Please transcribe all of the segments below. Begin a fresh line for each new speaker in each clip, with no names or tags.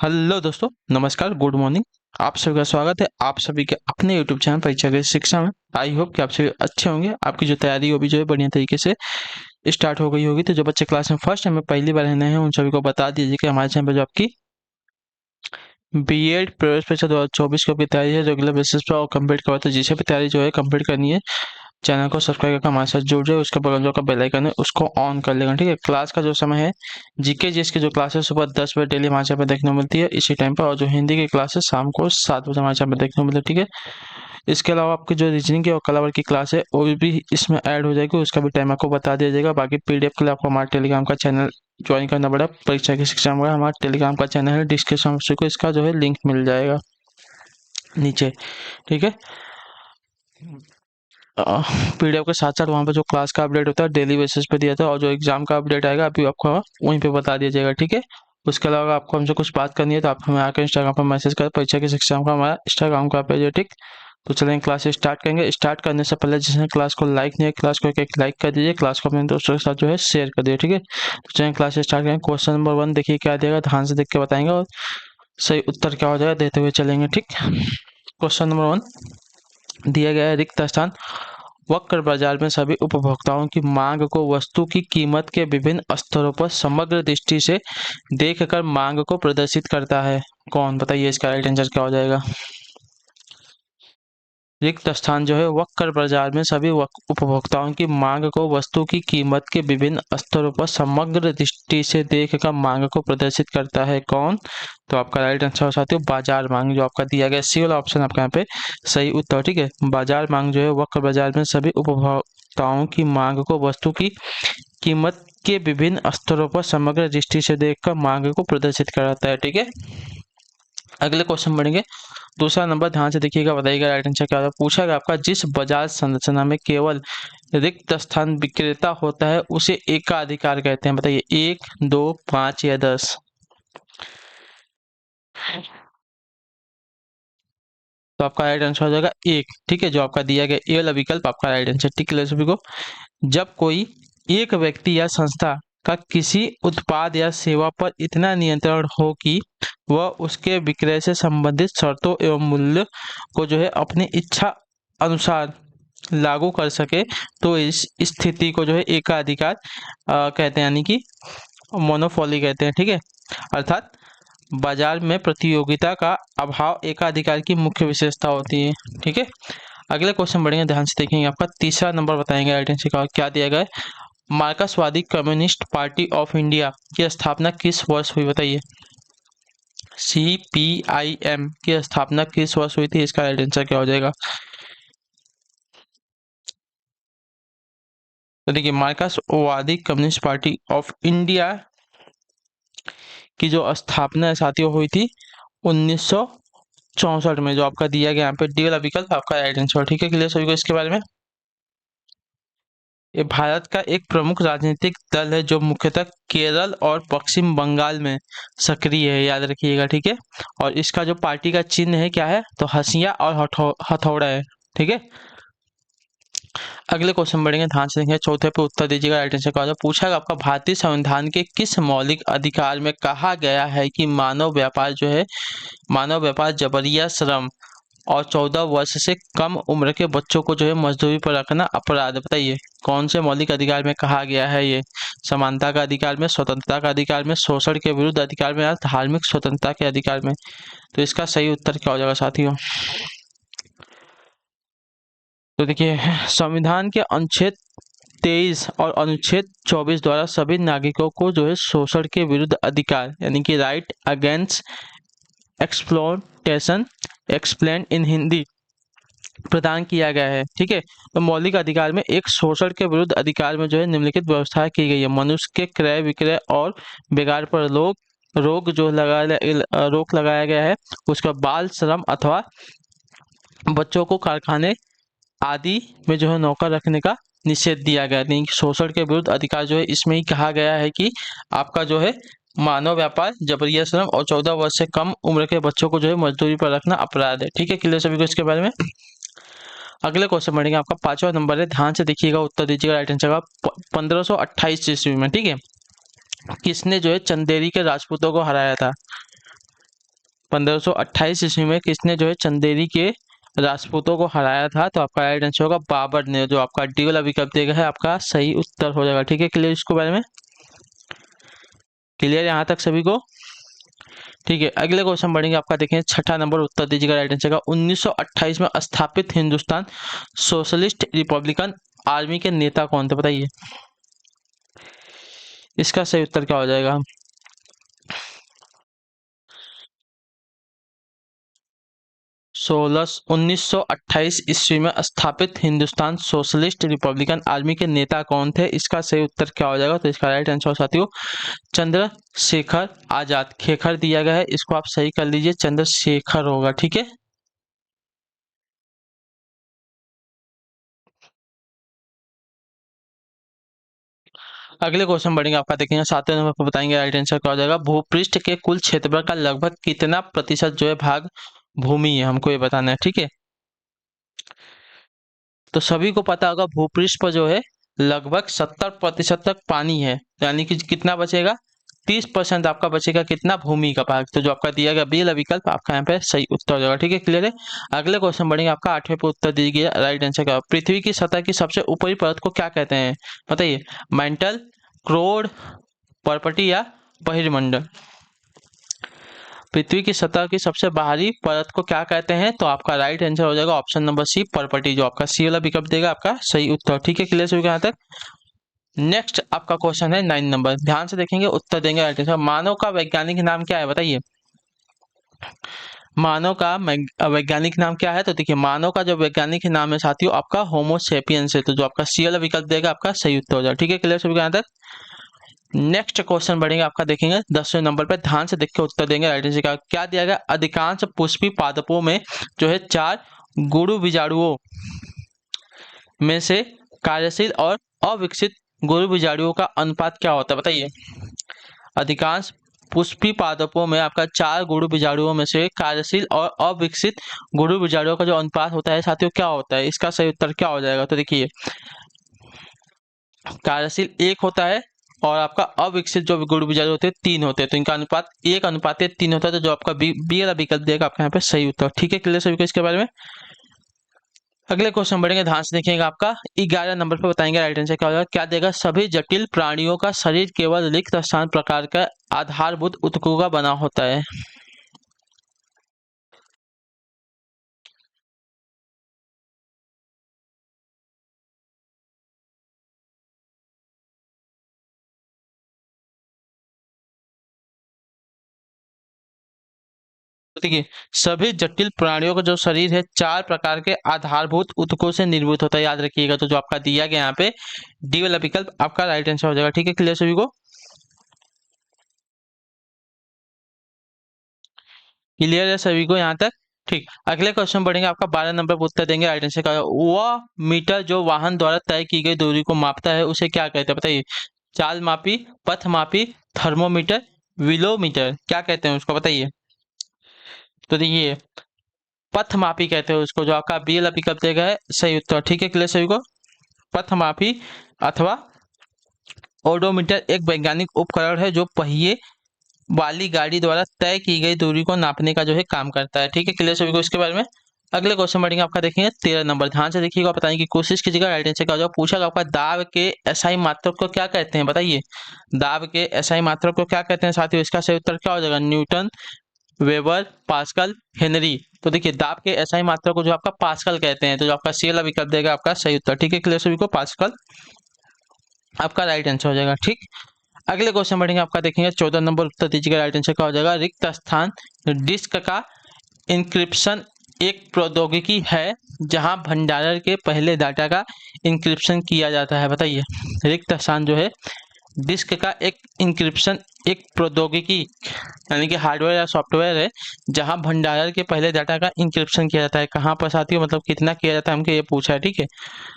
Hello दोस्तों, नमस्कार, good morning. आप सभी का स्वागत है आप सभी के अपने यूट्यूब चैनल परीक्षा के शिक्षा में। आई होप कि आप सभी अच्छे होंगे। आपकी जो तैयारी वो भी जो है बढ़िया तरीके से स्टार्ट हो गई होगी। तो जो बच्चे क्लास में फर्स्ट टाइम में पहली बार नए हैं उन सभी को बता दीजिए कि हमारे चैनल पर जो आपकी बीएड प्रवेश परीक्षा 2024 की आपकी तैयारी है रेगुलर बेसिस पर और कंप्लीट करवाते हैं। जिसे भी तैयारी जो है कंप्लीट करनी है, चैनल को सब्सक्राइब करके हमारे साथ जुड़ जाए। उसके बगल जो का बेल आइकन है उसको ऑन कर लेगा, ठीक है। क्लास का जो समय है, जीके जीएस की जो क्लास है सुबह 10 बजे डेली हमारे यहाँ पे देखने को मिलती है इसी टाइम पर, और जो हिंदी की क्लास है शाम को 7 बजे हमारे यहाँ पे देखने को मिलती है, ठीक है। इसके अलावा आपकी जो रीजनिंग की और कला वर्ग की क्लास है वो भी इसमें ऐड हो जाएगी, उसका भी टाइम आपको बता दिया जाएगा। बाकी पीडीएफ के लिए आपको हमारे टेलीग्राम का चैनल ज्वाइन करना पड़ा। परीक्षा की शिक्षा में हमारा टेलीग्राम का चैनल है, डिस्क्रिप्शन को इसका जो है लिंक मिल जाएगा नीचे, ठीक है। पीडीएफ के साथ साथ वहाँ पे जो क्लास का अपडेट होता है डेली बेसिस पे दिया था, और जो एग्जाम का अपडेट आएगा अभी आपको वहीं पे बता दिया जाएगा, ठीक है। उसके अलावा आपको हमसे कुछ बात करनी है तो आप हमें आकर इंस्टाग्राम पर मैसेज कर, परीक्षा की शिक्षा का हमारा इंस्टाग्राम का पेज है, ठीक। तो चलेंगे क्लास स्टार्ट करेंगे। स्टार्ट करने से पहले जिसने क्लास को लाइक नहीं है, क्लास को एक लाइक कर दीजिए, क्लास को अपने दोस्तों के साथ जो है शेयर कर दीजिए, ठीक है। तो चलेंगे क्लास स्टार्ट करेंगे। क्वेश्चन नंबर 1 देखिए क्या दिएगा, ध्यान से देख के बताएंगे और सही उत्तर क्या हो जाएगा देते हुए चलेंगे, ठीक। क्वेश्चन नंबर 1 दिया गया है, रिक्त स्थान वक्र बाजार में सभी उपभोक्ताओं की मांग को वस्तु की कीमत के विभिन्न स्तरों पर समग्र दृष्टि से देखकर मांग को प्रदर्शित करता है। कौन, बताइए इसका राइट आंसर क्या हो जाएगा। रिक्त स्थान जो है वक्र बाजार में सभी उपभोक्ताओं की मांग को वस्तु की कीमत के विभिन्न स्तरों पर समग्र दृष्टि से देखकर मांग को प्रदर्शित करता है। कौन, तो आपका राइट आंसर हो साथियों बाजार मांग, जो आपका दिया गया सी वाला ऑप्शन आपका यहाँ पे सही उत्तर, ठीक है। बाजार मांग जो है वक्र बाजार में सभी उपभोक्ताओं की मांग को वस्तु की कीमत के विभिन्न स्तरों पर समग्र दृष्टि से देखकर मांग को प्रदर्शित कराता है, ठीक है। अगले क्वेश्चन बढ़ेंगे। दूसरा नंबर ध्यान से देखिएगा, बताइएगा राइट आंसर क्या होगा। पूछा गया आपका, जिस बाजार संरचना में केवल रिक्त स्थान विक्रेता होता है उसे एकाधिकार कहते हैं। बताइए 1, 2, 5 या 10। तो आपका राइट आंसर हो जाएगा 1, ठीक है। जो आपका दिया गया ए वाला विकल्प आपका राइट आंसर, ठीक है सभी को। जब कोई एक व्यक्ति या संस्था का किसी उत्पाद या सेवा पर इतना नियंत्रण हो कि वह उसके विक्रय से संबंधित शर्तों एवं मूल्य को जो है अपनी इच्छा अनुसार लागू कर सके, तो इस स्थिति को जो है एकाधिकार कहते हैं, यानी कि मोनोपोली कहते हैं, ठीक है। अर्थात बाजार में प्रतियोगिता का अभाव एकाधिकार की मुख्य विशेषता होती है, ठीक है। अगले क्वेश्चन बढ़ेंगे, ध्यान से देखेंगे। आपका तीसरा नंबर बताएंगे राइट आंसर का क्या दिया गया है। मार्क्सवादी कम्युनिस्ट पार्टी ऑफ इंडिया की स्थापना किस वर्ष हुई, बताइए। CPIM की स्थापना किस वर्ष हुई थी, इसका राइट आंसर क्या हो जाएगा। तो देखिए, मार्क्सवादी कम्युनिस्ट पार्टी ऑफ इंडिया की जो स्थापना है साथियों हुई थी 1964 में। जो आपका दिया गया यहाँ पे डी वाला विकल्प आपका राइट आंसर, ठीक है। क्लियर सभी को इसके बारे में। ये भारत का एक प्रमुख राजनीतिक दल है जो मुख्यतः केरल और पश्चिम बंगाल में सक्रिय है, याद रखिएगा, ठीक है। और इसका जो पार्टी का चिन्ह है क्या है, तो हंसिया और हथौड़ा है, ठीक है। अगले क्वेश्चन बढ़ेंगे, ध्यान से देखेंगे। चौथे पे उत्तर दीजिएगा राइट आंसर का। पूछा गया आपका, भारतीय संविधान के किस मौलिक अधिकार में कहा गया है कि मानव व्यापार जो है, मानव व्यापार, जबरिया श्रम और 14 वर्ष से कम उम्र के बच्चों को जो है मजदूरी पर रखना अपराध। बताइए कौन से मौलिक अधिकार में कहा गया है ये। समानता का अधिकार में, स्वतंत्रता का अधिकार में, शोषण के विरुद्ध अधिकार में या धार्मिक स्वतंत्रता के अधिकार में। तो इसका सही उत्तर क्या हो जाएगा साथियों। तो देखिए, संविधान के अनुच्छेद 23 और अनुच्छेद 24 द्वारा सभी नागरिकों को जो है शोषण के विरुद्ध अधिकार, यानी कि right against exploitation explain in Hindi, प्रदान किया गया है, ठीक है। तो मौलिक अधिकार में एक शोषण के विरुद्ध अधिकार में जो है निम्नलिखित व्यवस्था की गई है। मनुष्य के क्रय विक्रय और बेगार पर रोक जो रोक लगाया गया है। उसका बाल श्रम अथवा बच्चों को कारखाने आदि में जो है नौकर रखने का निषेध दिया गया है। शोषण के विरुद्ध अधिकार जो है इसमें ही कहा गया है कि आपका जो है मानव व्यापार, जबरिया श्रम और 14 वर्ष से कम उम्र के बच्चों को जो है मजदूरी पर रखना अपराध है, ठीक है। क्लियर सभी को इसके बारे में। अगले क्वेश्चन बढ़ेंगे, आपका 5वां नंबर है, ध्यान से देखिएगा, उत्तर दीजिएगा राइट आंसर का। 1528 ईस्वी में, ठीक है, किसने जो है चंदेरी के राजपूतों को हराया था। 1528 ईस्वी में किसने जो है चंदेरी के राजपूतों को हराया था? तो आपका राइट आंसर होगा बाबर ने। जो आपका डी वाला विकल्प देगा है आपका सही उत्तर हो जाएगा। ठीक है, क्लियर इसको बारे में? क्लियर यहाँ तक सभी को? ठीक है, अगले क्वेश्चन बढ़ेंगे आपका। देखें छठा नंबर उत्तर दीजिएगा राइट आंसर का। 1928 में स्थापित हिंदुस्तान सोशलिस्ट रिपब्लिकन आर्मी के नेता कौन थे? बताइए इसका सही उत्तर क्या हो जाएगा? सोलह 1928 ईस्वी में स्थापित हिंदुस्तान सोशलिस्ट रिपब्लिकन आर्मी के नेता कौन थे? इसका सही उत्तर क्या हो जाएगा? तो इसका राइट आंसर साथियों चंद्रशेखर आजाद। खेखर दिया गया है, इसको आप सही कर लीजिए, चंद्रशेखर होगा। ठीक है, अगले क्वेश्चन बढ़ेंगे आपका। देखेंगे सातवें नंबर पर बताएंगे राइट आंसर क्या हो जाएगा। भूपृष्ठ के कुल क्षेत्रफल का लगभग कितना प्रतिशत जो है भाग भूमि है? हमको ये बताना है। ठीक है, तो सभी को पता होगा भूपृष्ठ पर जो है लगभग 70% तक पानी है, यानी कि कितना बचेगा? 30% आपका बचेगा कितना? भूमि का भाग। तो जो आपका दिया गया बी वाला विकल्प आपका यहाँ पे सही उत्तर हो जाएगा। ठीक है, क्लियर है? अगले क्वेश्चन बढ़ेंगे आपका। आठवें पे उत्तर दीजिए राइट आंसर का। पृथ्वी की सतह की सबसे ऊपरी परत को क्या कहते हैं? बताइए, मेंटल, क्रोड, पर्पटी या बहिर्मंडल? पृथ्वी की सतह की सबसे बाहरी परत को क्या कहते हैं? तो आपका राइट आंसर हो जाएगा ऑप्शन नंबर सी, पर्पटी। जो आपका सी वाला विकल्प देगा आपका सही उत्तर। ठीक है, क्लियर सभी यहाँ तक? नेक्स्ट आपका क्वेश्चन है 9 नंबर। ध्यान से देखेंगे, उत्तर देंगे राइट आंसर। मानव का वैज्ञानिक नाम क्या है? बताइए, मानव का वैज्ञानिक नाम क्या है? तो देखिए, मानव का जो वैज्ञानिक नाम है साथियों आपका होमोसेपियंस है। तो जो आपका सी वाला विकल्प देगा आपका सही उत्तर हो जाएगा। ठीक है, क्लियर सभी यहाँ तक? नेक्स्ट क्वेश्चन बढ़ेंगे आपका। देखेंगे 10वें नंबर पर, ध्यान से देख के उत्तर देंगे राइट आंसर का। क्या दिया गया? अधिकांश पुष्पी पादपों में जो है 4 गुरु बीजाणुओं में से कार्यशील और अविकसित गुरु बीजाणुओं का अनुपात क्या होता है? बताइए, अधिकांश पुष्पी पादपों में आपका 4 गुरु बीजाणुओं में से कार्यशील और अविकसित गुरु बीजाणुओं का जो अनुपात होता है साथियों क्या होता है? इसका सही उत्तर क्या हो जाएगा? तो देखिए, कार्यशील 1 होता है और आपका अविकसित जो गुरु बीजाणु होते हैं 3 होते हैं। तो इनका अनुपात 1:3 होता है। तो जो आपका बी वाला विकल्प देगा आपका यहाँ पे सही उत्तर। ठीक है, क्लियर सभी को इसके बारे में? अगले क्वेश्चन बढ़ेंगे, ध्यान से देखिएगा आपका। 11 नंबर पे बताएंगे राइट आंसर क्या होगा। क्या देगा? सभी जटिल प्राणियों का शरीर केवल रिक्त स्थान प्रकार का आधारभूत ऊतकों का बना होता है। तो देखिए, सभी जटिल प्राणियों का जो शरीर है 4 प्रकार के आधारभूत ऊतकों से निर्मित होता है, याद रखिएगा। तो जो आपका दिया गया यहाँ पे डी वाला विकल्प आपका राइट आंसर हो जाएगा। ठीक है, क्लियर सभी को? क्लियर है सभी को यहाँ तक? ठीक, अगले क्वेश्चन बढ़ेंगे आपका। 12 नंबर पर उत्तर देंगे राइट आंसर का। वह मीटर जो वाहन द्वारा तय की गई दूरी को मापता है उसे क्या कहते हैं? बताइए, चाल मापी, पथ मापी, थर्मोमीटर, विलोमीटर, क्या कहते हैं उसको? बताइए। तो देखिए, पथ मापी कहते हैं उसको। जो आपका बी वाला विकल्प देगा है सही उत्तर। ठीक है, क्लियर सभी को? पथ मापी अथवा ओडोमीटर एक वैज्ञानिक उपकरण है जो पहिए वाली गाड़ी द्वारा तय की गई दूरी को नापने का जो है काम करता है। ठीक है, क्लियर सभी को इसके बारे में? अगले क्वेश्चन बढ़ेंगे आपका। देखेंगे 13 नंबर। ध्यान से देखिएगा, बताने की कोशिश कीजिएगा राइट आंसर क्या हो जाएगा। पूछा आपका दाब के एसआई मात्रक को क्या कहते हैं? बताइए, दाब के एसआई मात्रक को क्या कहते हैं साथियों? इसका सही उत्तर क्या हो जाएगा? Newton, weber, pascal, Henry. तो देखिए, दाब के एसआई मात्रक को जो आपका पास्कल कहते हैं। तो जो आपका सी वाला विकल्प देगा आपका सही उत्तर। ठीक है, क्लियर सभी को? पास्कल आपका राइट आंसर हो जाएगा। ठीक, अगले क्वेश्चन बढ़ेंगे आपका। देखेंगे 14 नंबर उत्तर दीजिएगा राइट आंसर क्या हो जाएगा। रिक्त स्थान डिस्क का इंक्रिप्शन एक प्रौद्योगिकी है जहां भंडारण के पहले डाटा का इंक्रिप्शन किया जाता है। बताइए, रिक्त स्थान जो है डिस्क का एक इंक्रिप्शन एक प्रौद्योगिकी यानी कि हार्डवेयर या सॉफ्टवेयर है जहां भंडारण के पहले डाटा का इंक्रिप्शन किया जाता है। कहाँ पर साथियों, मतलब कितना किया जाता है, हमको ये पूछा है। ठीक है,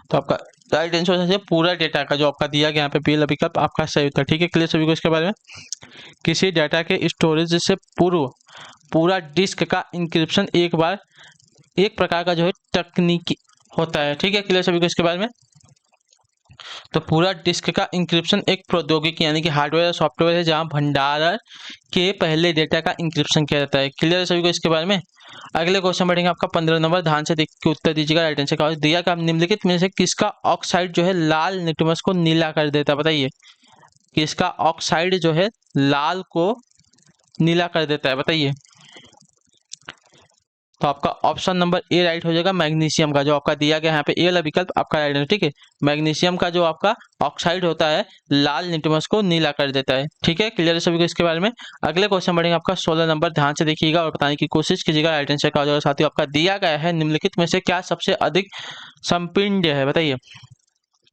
तो आपका राइट आंसर है पूरा डेटा का जो आपका दिया गया यहाँ पे पी विकल्प आपका सही उत्तर। ठीक है, क्लियर सभी को इसके बारे में? किसी डाटा के स्टोरेज से पूर्व पूरा डिस्क का इंक्रिप्शन एक प्रकार का जो है तकनीकी होता है। ठीक है, क्लियर सभी को इसके बारे में? तो पूरा डिस्क का इंक्रिप्शन एक प्रौद्योगिकी यानी कि हार्डवेयर या सॉफ्टवेयर है जहां भंडारण के पहले डेटा का इंक्रिप्शन किया जाता है। क्लियर है सभी को इसके बारे में। अगले क्वेश्चन बढ़ेंगे आपका 15 नंबर, ध्यान से देख के उत्तर दीजिएगा। राइट आंसर का दिया कि आप निम्नलिखित में से किसका ऑक्साइड जो है लाल लिटमस को नीला कर देता है, बताइए किसका ऑक्साइड जो है लाल को नीला कर देता है, बताइए। तो आपका ऑप्शन नंबर ए राइट हो जाएगा, मैग्नीशियम का जो आपका दिया गया यहाँ पे ए वाला विकल्प आपका राइट है, ठीक है। मैग्नीशियम का जो आपका ऑक्साइड होता है लाल लिटमस को नीला कर देता है, ठीक है। क्लियर है सभी को इसके बारे में। अगले क्वेश्चन बढ़ेंगे आपका 16 नंबर, ध्यान से देखिएगा और बताने की कोशिश कीजिएगा। राइट आंसर का हो जाएगा साथियों आपका दिया गया है निम्नलिखित में से क्या सबसे अधिक संपिंड है, बताइए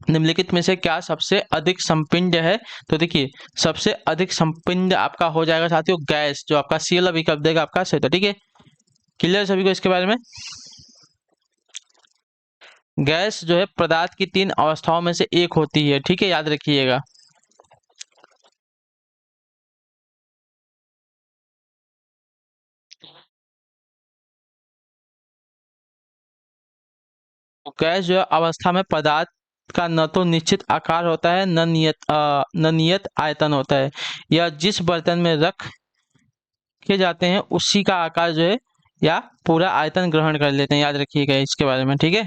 निम्नलिखित में से क्या सबसे अधिक संपिंड है। तो देखिए सबसे अधिक संपिंड आपका हो जाएगा साथियों गैस, जो आपका सी वाला विकल्प देगा आपका सही था, ठीक है। क्लियर सभी को इसके बारे में। गैस जो है पदार्थ की 3 अवस्थाओं में से एक होती है, ठीक है, याद रखिएगा। गैस जो है अवस्था में पदार्थ का न तो निश्चित आकार होता है न नियत आयतन होता है। यह जिस बर्तन में रख के जाते हैं उसी का आकार जो है या पूरा आयतन ग्रहण कर लेते हैं, याद रखिएगा इसके बारे में, ठीक है।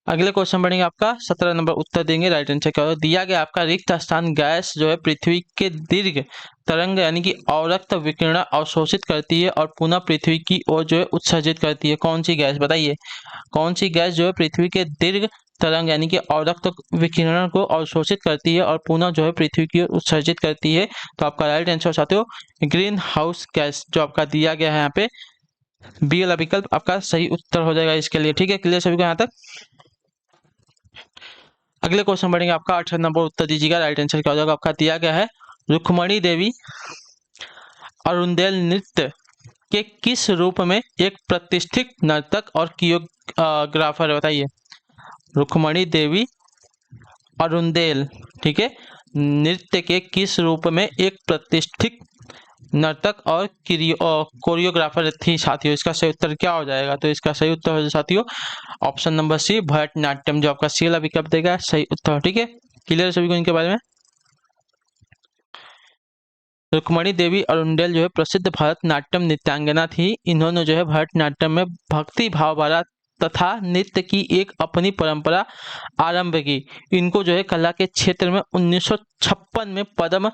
अगले क्वेश्चन बढ़ेंगे आपका 17 नंबर, उत्तर देंगे। राइट आंसर क्या होगा दिया गया आपका रिक्त स्थान गैस जो है पृथ्वी के दीर्घ तरंग यानी कि अवरक्त विकिरण अवशोषित करती है और पुनः पृथ्वी की ओर जो है उत्सर्जित करती है। कौन सी गैस, बताइए कौन सी गैस जो है पृथ्वी के दीर्घ तरंग यानी कि अवरक्त विकिरण को अवशोषित करती है और पुनः जो है पृथ्वी की ओर उत्सर्जित करती है। तो आपका राइट आंसर साथियों ग्रीन हाउस गैस जो आपका दिया गया है यहाँ पे बी वाला विकल्प आपका सही उत्तर हो जाएगा इसके लिए, ठीक है। क्लियर सभी को यहाँ तक। अगले क्वेश्चन बढ़ेंगे आपका 18 नंबर, उत्तर दीजिएगा। राइट आंसर क्या हो जाएगा आपका दिया गया है रुक्मणी देवी अरुंदेल नृत्य के किस रूप में एक प्रतिष्ठित नर्तक और कोरियोग्राफर है, बताइए रुक्मणी देवी अरुंदेल, ठीक है, नृत्य के किस रूप में एक प्रतिष्ठित नर्तक और कोरियोग्राफर थी साथियों। इसका सही उत्तर क्या हो जाएगा, तो इसका सही उत्तर हो जाएगा साथियों ऑप्शन नंबर सी भरतनाट्यम, जो आपका सी वाला विकल्प देगा सही उत्तर, ठीक है। क्लियर सभी को इनके बारे में। रुक्मणी देवी अरुंडेल जो है प्रसिद्ध भरतनाट्यम नृत्यांगना थी। इन्होंने जो है भरतनाट्यम में भक्ति भाव भरा तथा नृत्य की एक अपनी परंपरा आरंभ की। इनको जो है कला के क्षेत्र में 1956 में पद्म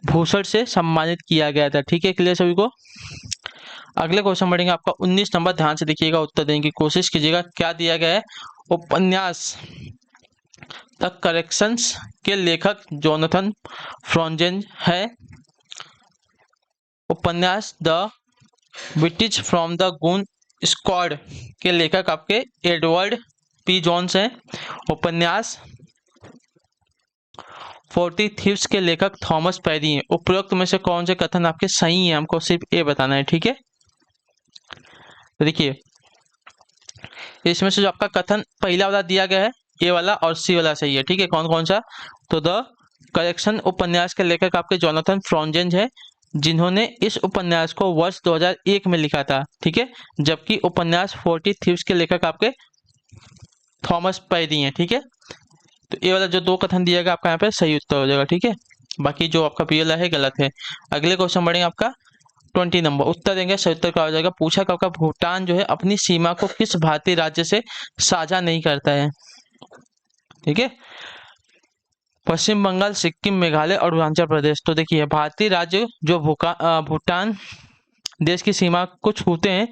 भूषण से सम्मानित किया गया था, ठीक है। क्लियर सभी को। अगले क्वेश्चन बढ़ेंगे आपका 19 नंबर, ध्यान से देखिएगा उत्तर देने की कोशिश कीजिएगा। क्या दिया गया है उपन्यास द करेक्शंस के लेखक जोनाथन फ्रॉन्जेन है। उपन्यास the British from the goon squad के लेखक आपके एडवर्ड पी जोन्स हैं। उपन्यास 40 थीव्स के लेखक थॉमस पेरी हैं। उपरोक्त में से कौन से कथन आपके सही हैं, हमको सिर्फ ये बताना है, ठीक है। तो देखिए इसमें से जो आपका कथन पहला वाला दिया गया है ए वाला और सी वाला सही है, ठीक है। कौन कौन सा, तो द करेक्शन उपन्यास के लेखक आपके जोनाथन फ्रॉन्जेन है, जिन्होंने इस उपन्यास को वर्ष 2001 में लिखा था, ठीक है। जबकि उपन्यास 40 थीव्स के लेखक आपके थॉमस पेरी हैं, ठीक है। तो ये वाला जो 2 कथन दिया गया आपका यहाँ पे सही उत्तर हो जाएगा, ठीक है। बाकी जो आपका पी वाला है गलत है। अगले क्वेश्चन बढ़ेंगे आपका 20 नंबर, उत्तर देंगे सही उत्तर क्या हो जाएगा। पूछा कि आपका भूटान जो है अपनी सीमा को किस भारतीय राज्य से साझा नहीं करता है, ठीक है। पश्चिम बंगाल, सिक्किम, मेघालय और अरुणाचल प्रदेश। तो देखिए भारतीय राज्य जो भूटान देश की सीमा को छूते हैं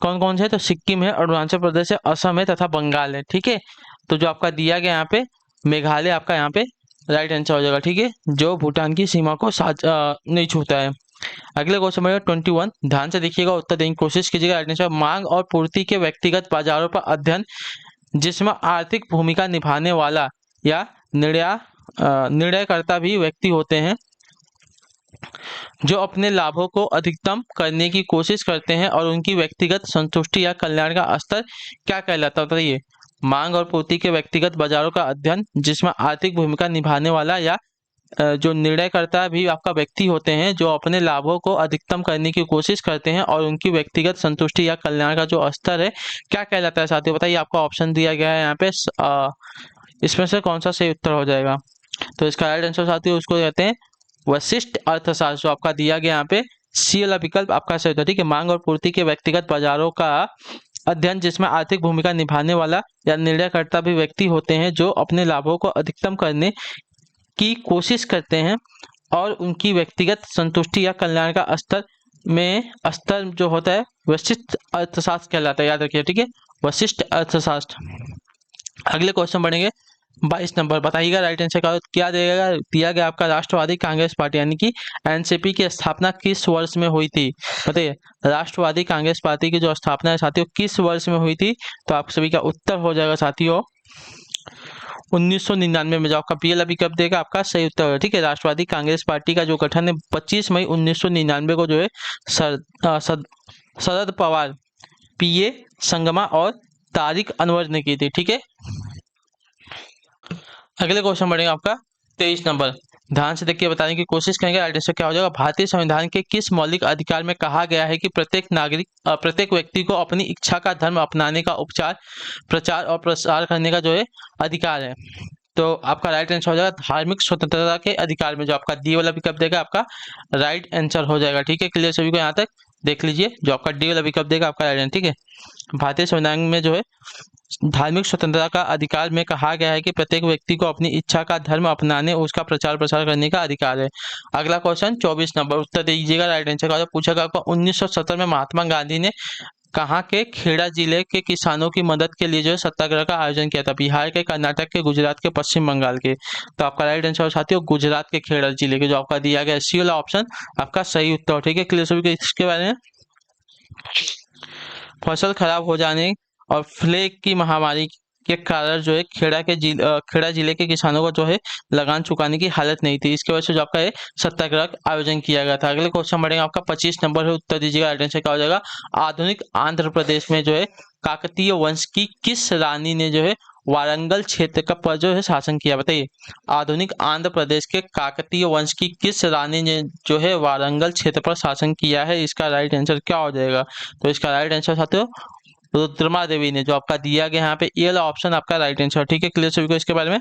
कौन कौन से, तो सिक्किम है, अरुणाचल प्रदेश है, असम है तथा बंगाल है, ठीक है। तो जो आपका दिया गया यहाँ पे मेघालय आपका यहाँ पे राइट आंसर हो जाएगा, ठीक है, जो भूटान की सीमा को नहीं छूता है। अगले क्वेश्चन में 21, ध्यान से देखिएगा उत्तर देने की कोशिश कीजिएगा। राइट आंसर मांग और पूर्ति के व्यक्तिगत बाजारों पर अध्ययन जिसमें आर्थिक भूमिका निभाने वाला या निर्णयकर्ता भी व्यक्ति होते हैं जो अपने लाभों को अधिकतम करने की कोशिश करते हैं और उनकी व्यक्तिगत संतुष्टि या कल्याण का स्तर क्या कहलाता है, बताइए मांग और पूर्ति के व्यक्तिगत बाजारों का अध्ययन जिसमें आर्थिक भूमिका निभाने वाला या जो निर्णयकर्ता भी आपका व्यक्ति होते हैं जो अपने लाभों को अधिकतम करने की कोशिश करते हैं और उनकी व्यक्तिगत संतुष्टि या कल्याण का जो स्तर है क्या कहलाता है साथियों, बताइए। आपका ऑप्शन दिया गया है यहाँ पे इसमें से कौन सा सही उत्तर हो जाएगा? तो इसका राइट आंसर साथियों उसको कहते हैं वशिष्ठ अर्थशास्त्र, जो आपका दिया गया यहाँ पे सी वाला विकल्प आपका सही होता है। ठीक है, मांग और पूर्ति के व्यक्तिगत बाजारों का अध्ययन जिसमें आर्थिक भूमिका निभाने वाला या निर्णयकर्ता भी व्यक्ति होते हैं जो अपने लाभों को अधिकतम करने की कोशिश करते हैं और उनकी व्यक्तिगत संतुष्टि या कल्याण का स्तर जो होता है वशिष्ठ अर्थशास्त्र कहलाता है, याद रखिए। ठीक है, वशिष्ठ अर्थशास्त्र। अगले क्वेश्चन बढ़ेंगे 22 नंबर, बताइएगा राइट आंसर क्या देगा। दिया गया आपका राष्ट्रवादी कांग्रेस पार्टी यानी कि एनसीपी की स्थापना किस वर्ष में हुई थी? बताइए, राष्ट्रवादी कांग्रेस पार्टी की जो स्थापना है साथियों किस वर्ष में हुई थी? तो आप सभी का उत्तर हो जाएगा साथियों 1999 में, जो आपका पीएल अभी कब देगा आपका सही उत्तर है। ठीक है, राष्ट्रवादी कांग्रेस पार्टी का जो गठन है 25 मई 1999 को जो है शरद पवार, पीए संगमा और तारिक अनवर ने की थी। ठीक है, अगले क्वेश्चन बढ़ेगा आपका 23 नंबर, ध्यान से देखिए बताने की कोशिश करेंगे। राइट आंसर क्या हो जाएगा। भारतीय संविधान के किस मौलिक अधिकार में कहा गया है कि प्रत्येक व्यक्ति को अपनी इच्छा का धर्म अपनाने का प्रचार और प्रसार करने का जो है अधिकार है? तो आपका राइट आंसर हो जाएगा धार्मिक स्वतंत्रता के अधिकार में, जो आपका डी वाला विकल्प देगा आपका राइट आंसर हो जाएगा। ठीक है, क्लियर सभी को यहाँ तक देख लीजिए, जो आपका डी वाला विकल्प देगा आपका राइट आंसर। ठीक है, भारतीय संविधान में जो है धार्मिक स्वतंत्रता का अधिकार में कहा गया है कि प्रत्येक व्यक्ति को अपनी इच्छा का धर्म अपनाने और उसका प्रचार प्रसार करने का अधिकार है। अगला क्वेश्चन 24 नंबर, उत्तर दीजिएगा राइट आंसर का। पूछा गया आपका 1970 में महात्मा गांधी ने कहाँ के खेड़ा जिले के किसानों की मदद के लिए जो है सत्याग्रह का आयोजन किया था? बिहार के, कर्नाटक के, गुजरात के, पश्चिम बंगाल के? तो आपका राइट आंसर साथियों गुजरात के खेड़ा जिले के, जो आपका दिया गया सी वाला ऑप्शन आपका सही उत्तर। ठीक है, क्लियर सभी को इसके बारे में। फसल खराब हो जाने और प्लेग की महामारी के कारण जो है खेड़ा जिले के किसानों को जो है लगान चुकाने की हालत नहीं थी, इसकी वजह से जो आपका है सत्याग्रह आयोजन किया गया था। अगले क्वेश्चन बढ़ेगा आपका 25 नंबर है, उत्तर दीजिएगा राइट आंसर क्या हो जाएगा। आधुनिक आंध्र प्रदेश में जो है काकतीय वंश की किस रानी ने जो है वारंगल क्षेत्र का पर जो है शासन किया? बताइए, आधुनिक आंध्र प्रदेश के काकतीय वंश की किस रानी ने जो है वारंगल क्षेत्र पर शासन किया है? इसका राइट आंसर क्या हो जाएगा? तो इसका राइट आंसर साथियों रुद्रमा देवी ने, जो आपका दिया गया यहाँ पे ये वाला ऑप्शन आपका राइट आंसर। ठीक है, क्लियर सभी को इसके बारे में।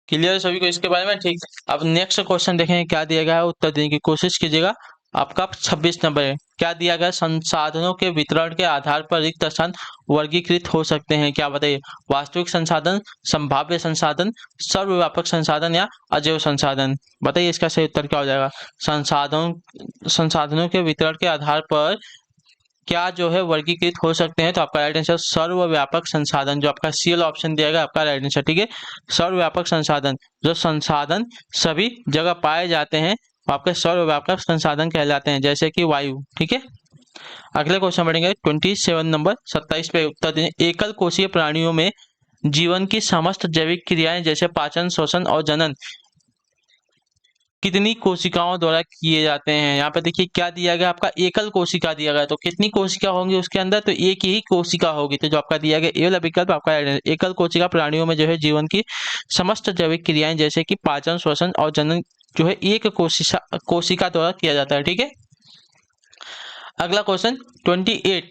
क्लियर सभी को इसके बारे में। ठीक, अब नेक्स्ट क्वेश्चन देखेंगे क्या दिया गया है, उत्तर देने की कोशिश कीजिएगा। आपका 26 नंबर है, क्या दिया गया? संसाधनों के वितरण के आधार पर रिक्त स्थान वर्गीकृत हो सकते हैं? क्या बताइए, वास्तविक संसाधन, संभाव्य संसाधन, सर्वव्यापक संसाधन या अजैव संसाधन? बताइए इसका सही उत्तर क्या हो जाएगा। संसाधनों के वितरण के आधार पर क्या जो है वर्गीकृत हो सकते हैं? तो आपका राइट आंसर सर्वव्यापक संसाधन, जो आपका सी वाला ऑप्शन दिया गया आपका राइट आंसर। ठीक है, सर्वव्यापक संसाधन, जो संसाधन सभी जगह पाए जाते हैं वो आपके सर्वव्यापक संसाधन कहलाते हैं, जैसे कि वायु। ठीक है, अगले क्वेश्चन बढ़ेंगे 27 नंबर, 27 पे उत्तर दें। एकल कोशीय प्राणियों में जीवन की समस्त जैविक क्रियाएं जैसे पाचन, श्वसन और जनन कितनी कोशिकाओं द्वारा किए जाते हैं? यहाँ पे देखिए क्या दिया गया आपका एकल कोशिका दिया गया, तो कितनी कोशिका होंगी उसके अंदर? तो एक ही कोशिका होगी, तो जो आपका दिया गया ए वाला विकल्प आपका एकल कोशिका प्राणियों में जो है जीवन की समस्त जैविक क्रियाएं जैसे कि पाचन, श्वसन और जनन जो है एक कोशिका द्वारा किया जाता है। ठीक है, अगला क्वेश्चन 28,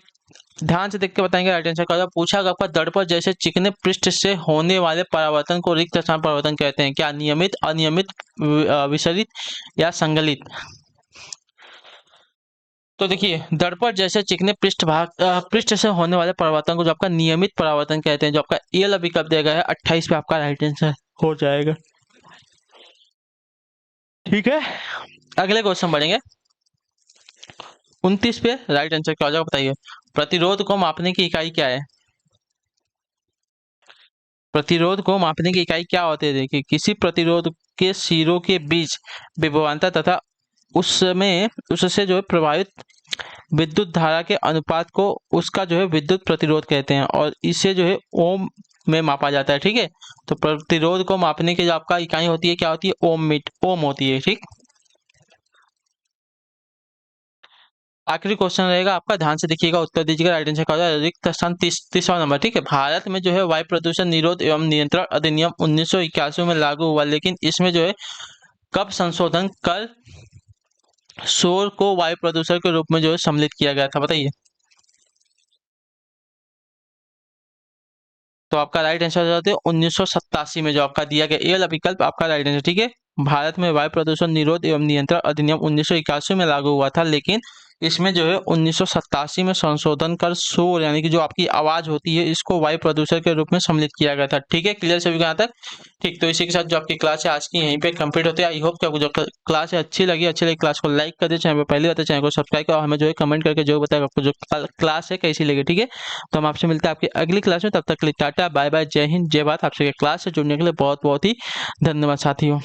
ध्यान से देख के बताएंगे राइट आंसर का। पूछा गया आपका दर्पण जैसे चिकने पृष्ठ से होने वाले परावर्तन को रिक्त स्थान परावर्तन कहते हैं? क्या नियमित, अनियमित, विसरित या संगलित? तो देखिए, दर्पण जैसे चिकने पृष्ठ से होने वाले परावर्तन को जो आपका नियमित परावर्तन कहते हैं, जो आपका ए वाला विकल्प दिया गया है 28 पे आपका राइट आंसर हो जाएगा। ठीक है, अगले क्वेश्चन बढ़ेंगे 29 पे, राइट आंसर क्या हो जाएगा बताइए। प्रतिरोध को मापने की इकाई क्या है? प्रतिरोध को मापने की इकाई क्या होती है? देखिए, किसी प्रतिरोध के सिरों के बीच विभवांतर तथा उससे जो है प्रभावित विद्युत धारा के अनुपात को उसका जो है विद्युत प्रतिरोध कहते हैं और इसे जो है ओम में मापा जाता है। ठीक है, तो प्रतिरोध को मापने की जो आपका इकाई होती है क्या होती है? ओम होती है। ठीक, आखिरी क्वेश्चन रहेगा आपका, ध्यान से देखिएगा, उत्तर दीजिएगा राइट आंसर का हो जाएगा रिक्त स्थान 30वां नंबर। ठीक है, भारत में जो है वायु प्रदूषण निरोध एवं नियंत्रण अधिनियम 1981 में लागू हुआ, लेकिन इसमें जो है कब संशोधन कर शोर को वायु प्रदूषण के रूप में जो है सम्मिलित किया गया था? बताइए। तो आपका राइट आंसर हो जाता है 1987 में जो आपका दिया गया ए वाला विकल्प आपका राइट आंसर। ठीक है, भारत में वायु प्रदूषण निरोध एवं नियंत्रण अधिनियम 1981 में लागू हुआ था, लेकिन इसमें जो है 1987 में संशोधन कर शोर यानी कि जो आपकी आवाज होती है इसको वायु प्रदूषण के रूप में सम्मिलित किया गया था। ठीक है, क्लियर सभी को यहाँ तक? ठीक, तो इसी के साथ जो आपकी क्लास है आज की यहीं पे कंप्लीट होते हैं। आई होप कि आपको जो क्लास है अच्छी लगी क्लास को लाइक कर दे, चैनल पर पहली बात है चैनल को सब्सक्राइब करो, हमें जो है कमेंट करके जो बताएगा आपको जो क्लास है कैसी लगी। ठीक है, तो हम आपसे मिलते हैं आपकी अगली क्लास में, तब तक के लिए टाटा बाय बाय, जय हिंद जय भारत। आपसे क्लास से जुड़ने के लिए बहुत बहुत ही धन्यवाद साथियों।